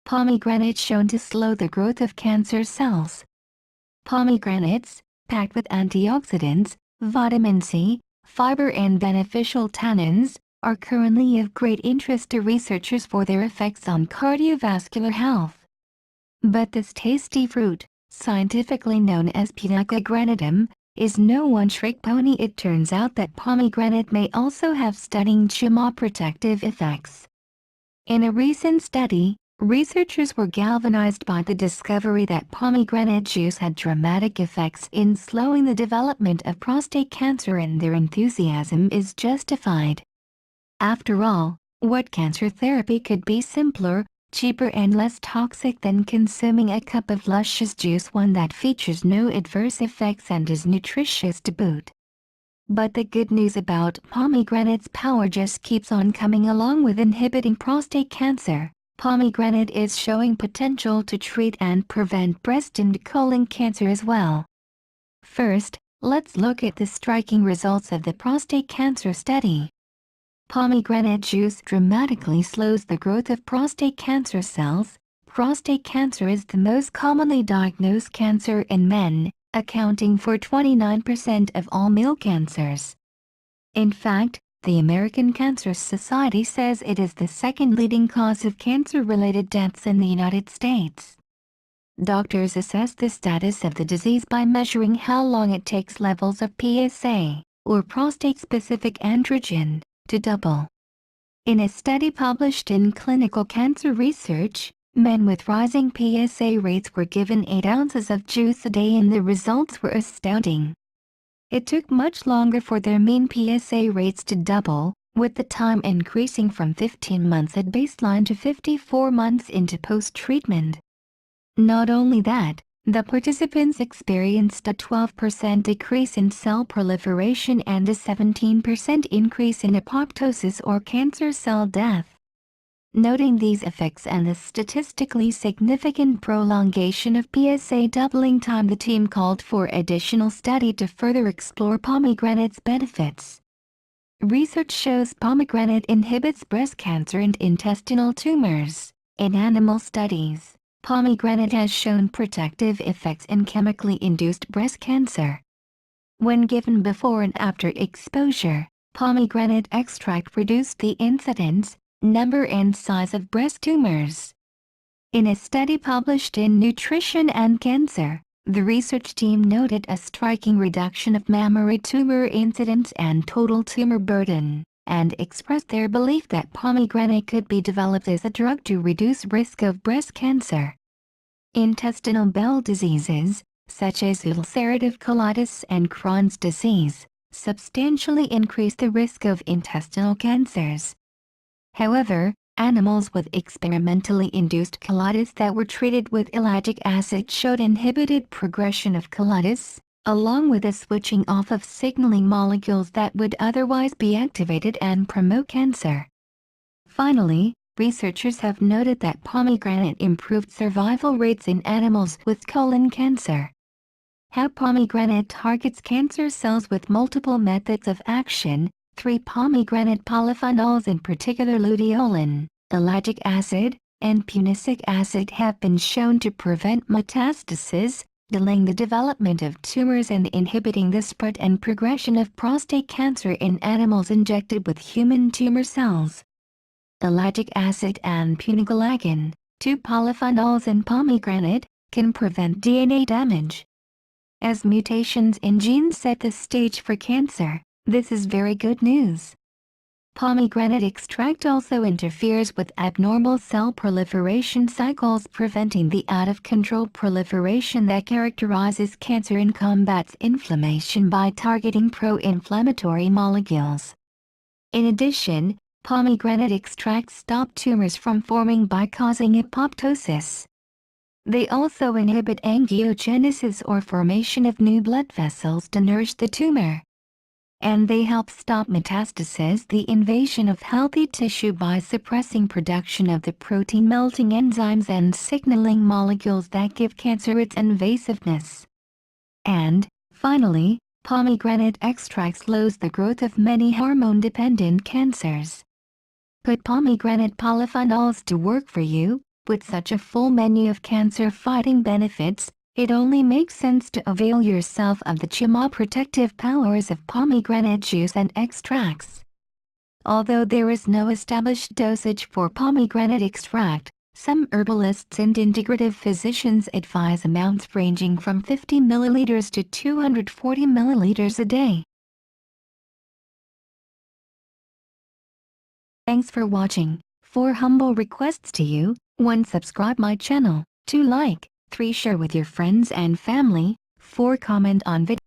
Pomegranate shown to slow the growth of cancer cells. Pomegranates, packed with antioxidants, vitamin C, fiber and beneficial tannins, are currently of great interest to researchers for their effects on cardiovascular health. But this tasty fruit, scientifically known as Pinaka granatum, is no one-trick pony. It turns out that pomegranate may also have stunning chemoprotective effects. In a recent study, researchers were galvanized by the discovery that pomegranate juice had dramatic effects in slowing the development of prostate cancer, and their enthusiasm is justified. After all, what cancer therapy could be simpler, cheaper and less toxic than consuming a cup of luscious juice, one that features no adverse effects and is nutritious to boot? But the good news about pomegranate's power just keeps on coming. Along with inhibiting prostate cancer, pomegranate is showing potential to treat and prevent breast and colon cancer as well. First, let's look at the striking results of the prostate cancer study. Pomegranate juice dramatically slows the growth of prostate cancer cells. Prostate cancer is the most commonly diagnosed cancer in men, accounting for 29% of all male cancers. In fact, the American Cancer Society says it is the second leading cause of cancer-related deaths in the United States. Doctors assess the status of the disease by measuring how long it takes levels of PSA, or prostate-specific androgen, to double. In a study published in Clinical Cancer Research, men with rising PSA rates were given 8 ounces of juice a day and the results were astounding. It took much longer for their mean PSA rates to double, with the time increasing from 15 months at baseline to 54 months into post-treatment. Not only that, the participants experienced a 12% decrease in cell proliferation and a 17% increase in apoptosis or cancer cell death. Noting these effects and the statistically significant prolongation of PSA doubling time, the team called for additional study to further explore pomegranate's benefits. Research shows pomegranate inhibits breast cancer and intestinal tumors. In animal studies, pomegranate has shown protective effects in chemically induced breast cancer. When given before and after exposure, pomegranate extract reduced the incidence, number and size of breast tumors. In a study published in Nutrition and Cancer, the research team noted a striking reduction of mammary tumor incidence and total tumor burden, and expressed their belief that pomegranate could be developed as a drug to reduce risk of breast cancer. Intestinal bowel diseases, such as ulcerative colitis and Crohn's disease, substantially increase the risk of intestinal cancers. However, animals with experimentally induced colitis that were treated with ellagic acid showed inhibited progression of colitis, along with a switching off of signaling molecules that would otherwise be activated and promote cancer. Finally, researchers have noted that pomegranate improved survival rates in animals with colon cancer. How pomegranate targets cancer cells with multiple methods of action. 3 pomegranate polyphenols, in particular luteolin, ellagic acid, and punicic acid, have been shown to prevent metastasis, delaying the development of tumors and inhibiting the spread and progression of prostate cancer in animals injected with human tumor cells. Ellagic acid and punicalagin, 2 polyphenols in pomegranate, can prevent DNA damage. As mutations in genes set the stage for cancer, this is very good news. Pomegranate extract also interferes with abnormal cell proliferation cycles, preventing the out-of-control proliferation that characterizes cancer, and combats inflammation by targeting pro-inflammatory molecules. In addition, pomegranate extracts stop tumors from forming by causing apoptosis. They also inhibit angiogenesis, or formation of new blood vessels to nourish the tumor. And they help stop metastasis, the invasion of healthy tissue, by suppressing production of the protein melting enzymes and signaling molecules that give cancer its invasiveness. And, finally, pomegranate extract slows the growth of many hormone-dependent cancers. Put pomegranate polyphenols to work for you, With such a full menu of cancer-fighting benefits, it only makes sense to avail yourself of the chemoprotective powers of pomegranate juice and extracts. Although there is no established dosage for pomegranate extract, some herbalists and integrative physicians advise amounts ranging from 50 ml to 240 ml a day. Thanks for watching. 4 humble requests to you: 1. Subscribe my channel. 2. Like. 3. Share with your friends and family. 4. Comment on video.